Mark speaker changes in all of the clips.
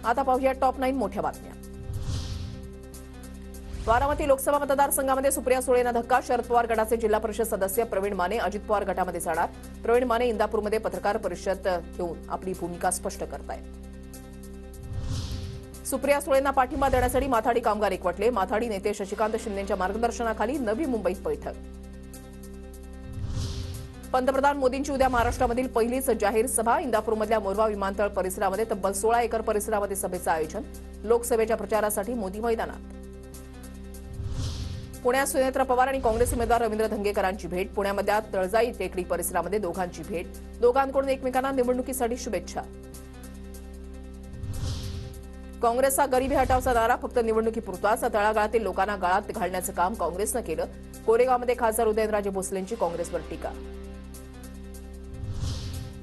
Speaker 1: आता पाहूया टॉप 9 मोठ्या बातम्या। बारामती लोकसभा मतदारसंघामध्ये सुप्रिया सुळेंना धक्का। शरद पवार गटाचे जिल्हा परिषद सदस्य प्रवीण माने अजित पवार गटामध्ये जाणार। प्रवीण माने इंदापूरमध्ये पत्रकार परिषद घेऊन आपली भूमिका स्पष्ट करतायत। सुप्रिया सुळेंना पाठिंबा देण्यासाठी माथाडी कामगार एकवटले। माथाडी नेते शशिकांत शिंदेंच्या मार्गदर्शनाखाली नवी मुंबईत बैठक। पंतप्रधान मोदींची उद्या महाराष्ट्रामधील पहिलीच जाहीर सभा। इंदापूरमधल्या मोरवा विमानतळ परिसरामध्ये तब्बल 16 एकर परिसरामध्ये सभेचं आयोजन। लोकसभेच्या प्रचारासाठी मोदी मैदानात। पुण्यात सुनेत्र पवार आणि काँग्रेस उमेदवार रवींद्र धंगेकरांची भेट। पुण्यामधल्या तळजाई टेकडी परिसरामध्ये दोघांची भेट। दोघांकडून एकमेकांना निवडणुकीसाठी शुभेच्छा। काँग्रेसचा गरिबी हटावचा नारा फक्त निवडणुकीपुरताच। तळागाळातील लोकांना गाळात घालण्याचं काम काँग्रेसनं केलं। कोरेगावमध्ये खासदार उदयनराजे भोसलेंची काँग्रेसवर टीका।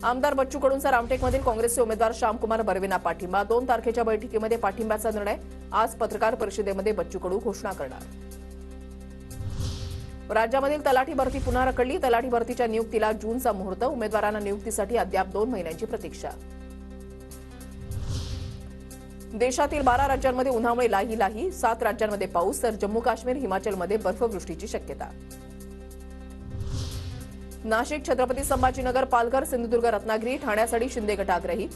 Speaker 1: आमदार बच्चू कडूंचा रामटेकमधील काँग्रेसचे उमेदवार श्यामकुमार बर्वेंना पाठिंबा। 2 तारखेच्या बैठकीमध्ये पाठिंब्याचा निर्णय। आज पत्रकार परिषदेमध्ये बच्चू कडू घोषणा करणार। राज्यामधील तलाठी भरती पुन्हा रखडली। तलाठी भरतीच्या नियुक्तीला जूनचा मुहूर्त। उमेदवारांना नियुक्तीसाठी अद्याप 2 महिन्यांची प्रतीक्षा। देशातील 12 राज्यांमध्ये उन्हामुळे लाही 7 राज्यांमध्ये पाऊस तर जम्मू काश्मीर हिमाचलमध्ये बर्फवृष्टीची शक्यता। नाशिक छत्रपती संभाजीनगर पालघर सिंधुदुर्ग रत्नागिरी ठाण्यासाठी शिंदे गट आग्रही।